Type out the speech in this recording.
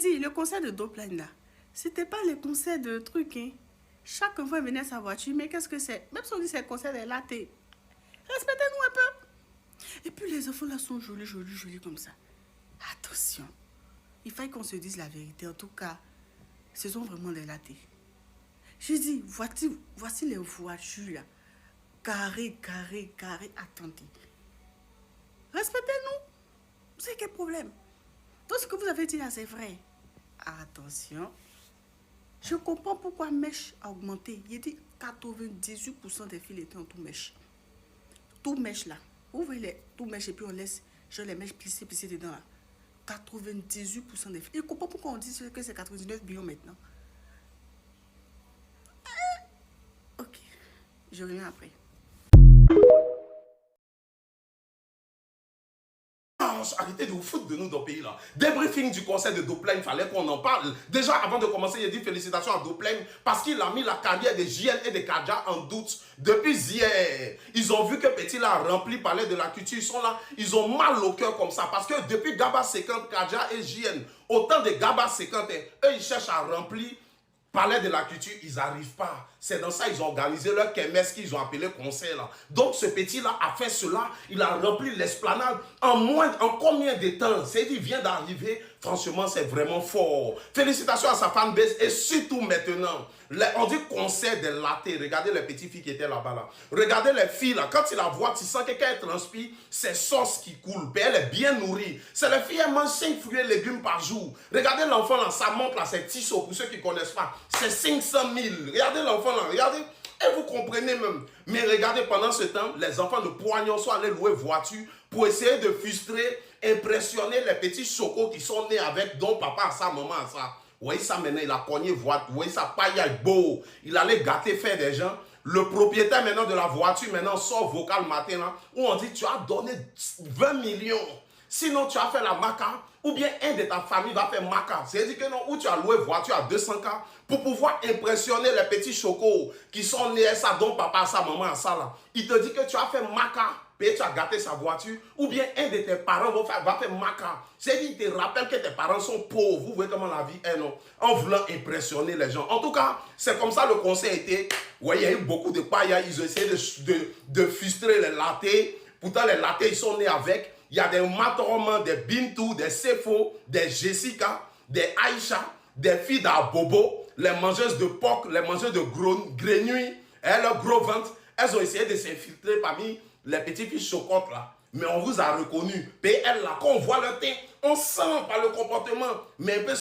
dit, le concert de Doplan là, c'était pas le concert de trucs, hein. Chaque fois, il venait à sa voiture, mais qu'est-ce que c'est? Même si on dit c'est le concert des latés, respectez-nous un peu. Et puis les enfants là sont jolis, jolis, jolis comme ça. Attention, il fallait qu'on se dise la vérité. En tout cas, ce sont vraiment des latés. J'ai dit, voici les voitures là. Carré, carré, carré. Attendez. Respectez-nous. C'est quel problème? Tout ce que vous avez dit là, c'est vrai. Attention. Je comprends pourquoi mèche a augmenté. Il dit 98% des filles étaient en tout mèche. Tout mèche là. Vous voyez les tout mèche et puis on laisse genre les mèches plissées dedans là. 98% des filles. Je comprends pourquoi on dit que c'est 99 millions maintenant. Ok. Je reviens après. Arrêtez de vous foutre de nous dans le pays là. Débriefing du conseil de Doplan, il fallait qu'on en parle. Déjà avant de commencer, il a dit félicitations à Doplan parce qu'il a mis la carrière des JN et des Kadja en doute depuis hier. Ils ont vu que Petit là rempli palais de la culture, ils sont là, ils ont mal au cœur comme ça parce que depuis Gaba 50, Kadja et JN, autant de Gaba 50, eux ils cherchent à remplir palais de la culture, ils n'arrivent pas. C'est dans ça qu'ils ont organisé leur kermesse qu'ils ont appelé concert là. Donc ce petit-là a fait cela, il a rempli l'esplanade en combien de temps? C'est-à-dire, il vient d'arriver, franchement c'est vraiment fort. Félicitations à sa fanbase et surtout maintenant, on dit concert des latés. Regardez les petites filles qui étaient là-bas là. Regardez les filles là, quand tu la vois, tu sens que quand elle transpire, c'est sauce qui coule, puis elle est bien nourrie. C'est les filles, elles mangent 5 fruits et légumes par jour. Regardez l'enfant là, ça monte là, c'est Tissot, pour ceux qui ne connaissent pas, c'est 500 000. Regardez l'enfant là, regardez, et vous comprenez même. Mais regardez, pendant ce temps, les enfants de Poignon sont allés louer voiture pour essayer de frustrer, impressionner les petits chocos qui sont nés avec dont papa à ça, maman à ça. Vous voyez ça maintenant, il a cogné voiture, vous voyez ça, paille beau. Il allait gâter, faire des gens. Le propriétaire maintenant de la voiture, maintenant sort vocal matin là, où on dit tu as donné 20 millions. Sinon tu as fait la maca, ou bien un de ta famille va faire maca. C'est-à-dire que non, ou tu as loué voiture à 200K pour pouvoir impressionner les petits chocos qui sont nés à ça, dont papa à ça, maman à ça là. Il te dit que tu as fait maca, puis tu as gâté sa voiture, ou bien un de tes parents va faire maca. C'est-à-dire qu'il te rappelle que tes parents sont pauvres. Vous voyez comment la vie est, non? En voulant impressionner les gens. En tout cas, c'est comme ça le conseil était. Ouais, il y a eu beaucoup de pailles, ils ont essayé de frustrer les latés. Pourtant, les latés, ils sont nés avec. Il y a des Matoromans, des Bintou, des Sefo, des Jessica, des Aïcha, des filles d'Abobo, les mangeuses de porc, les mangeuses de grenouilles, et leurs gros ventres. Elles ont essayé de s'infiltrer parmi les petites filles chocottes là. Mais on vous a reconnu. Et elles là, quand on voit leur teint, on sent par le comportement. Mais un peu